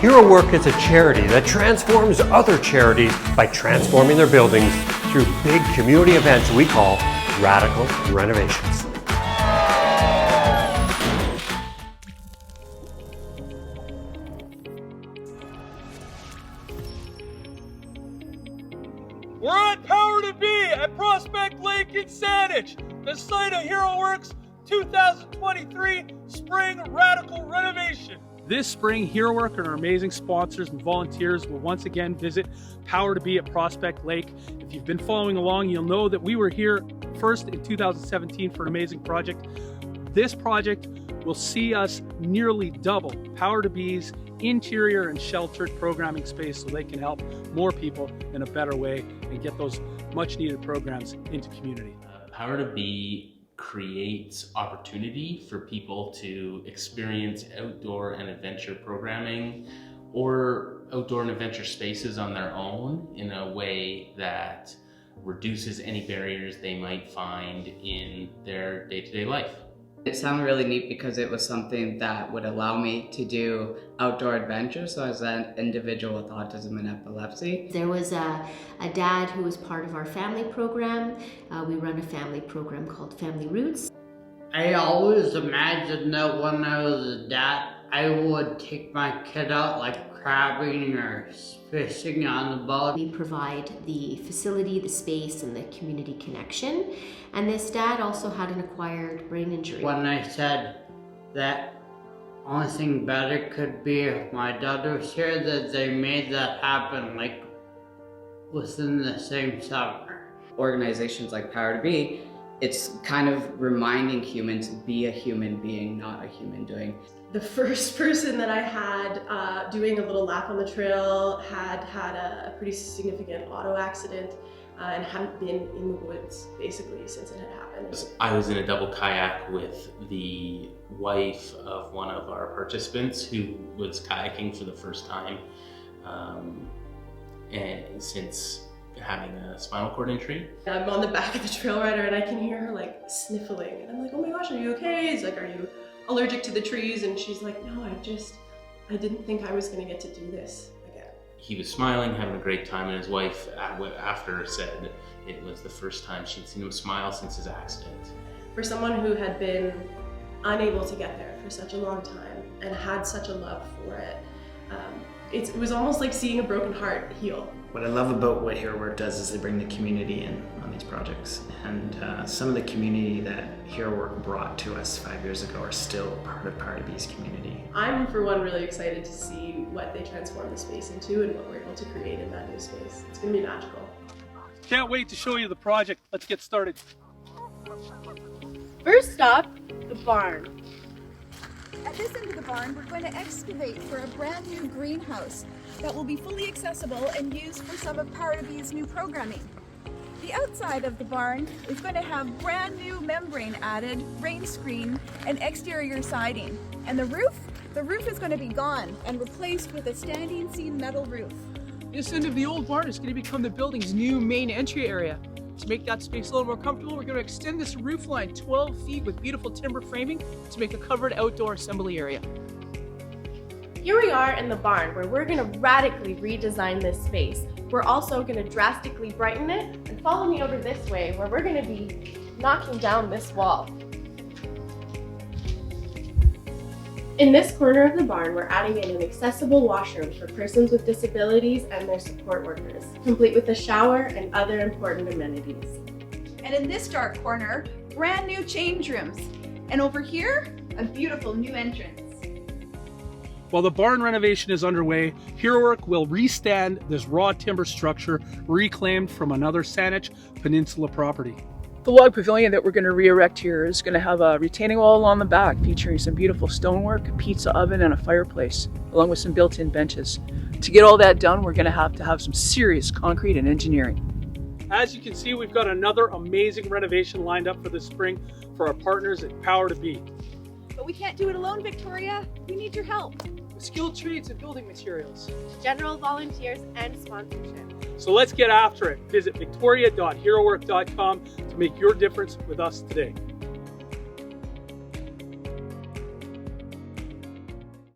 HeroWork is a charity that transforms other charities by transforming their buildings through big community events we call radical renovations. We're at Power to Be at Prospect Lake in Saanich, the site of HeroWork's 2023 Spring Radical Renovation. This spring, HeroWork and our amazing sponsors and volunteers will once again visit Power to Be at Prospect Lake. If you've been following along, you'll know that we were here first in 2017 for an amazing project. This project will see us nearly double Power to Be's interior and sheltered programming space so they can help more people in a better way and get those much needed programs into community. Power to Be creates opportunity for people to experience outdoor and adventure programming or outdoor and adventure spaces on their own in a way that reduces any barriers they might find in their day-to-day life. It sounded really neat because it was something that would allow me to do outdoor adventure. So as an individual with autism and epilepsy. There was a dad who was part of our family program. We run a family program called Family Roots. I always imagined that when I was a dad, I would take my kid out like crabbing or fishing on the boat. We provide the facility, the space, and the community connection. And this dad also had an acquired brain injury. When I said that only thing better could be if my dad was here, that they made that happen like within the same summer. Organizations like Power to Be, it's kind of reminding humans, be a human being, not a human doing. The first person that I had doing a little lap on the trail had a pretty significant auto accident and hadn't been in the woods basically since it had happened. I was in a double kayak with the wife of one of our participants who was kayaking for the first time and since having a spinal cord injury. I'm on the back of the trail rider and I can hear her like sniffling and I'm like, oh my gosh, are you okay? He's like, are you allergic to the trees? And she's like, no, I didn't think I was gonna get to do this again. He was smiling, having a great time, and his wife after said it was the first time she'd seen him smile since his accident. For someone who had been unable to get there for such a long time and had such a love for it, it was almost like seeing a broken heart heal. What I love about what HeroWork does is they bring the community in on these projects. And some of the community that HeroWork brought to us 5 years ago are still part of Power to Be's community. I'm, for one, really excited to see what they transform the space into and what we're able to create in that new space. It's going to be magical. Can't wait to show you the project. Let's get started. First stop, the barn. At this end of the barn, we're going to excavate for a brand new greenhouse that will be fully accessible and used for some of Power to Be's new programming. The outside of the barn is going to have brand new membrane added, rain screen, and exterior siding. And the roof is going to be gone and replaced with a standing seam metal roof. This end of the old barn is going to become the building's new main entry area. To make that space a little more comfortable, we're going to extend this roof line 12 feet with beautiful timber framing to make a covered outdoor assembly area. Here we are in the barn where we're going to radically redesign this space. We're also going to drastically brighten it, and follow me over this way where we're going to be knocking down this wall. In this corner of the barn, we're adding in an accessible washroom for persons with disabilities and their support workers, complete with a shower and other important amenities. And in this dark corner, brand new change rooms. And over here, a beautiful new entrance. While the barn renovation is underway, HeroWork will restand this raw timber structure reclaimed from another Saanich Peninsula property. The log pavilion that we're going to re-erect here is going to have a retaining wall along the back featuring some beautiful stonework, a pizza oven, and a fireplace, along with some built-in benches. To get all that done, we're going to have some serious concrete and engineering. As you can see, we've got another amazing renovation lined up for this spring for our partners at Power to Be. But we can't do it alone, Victoria. We need your help. Skilled trades and building materials, General volunteers and sponsorship. So let's get after it. Visit victoria.herowork.com to make your difference with us today.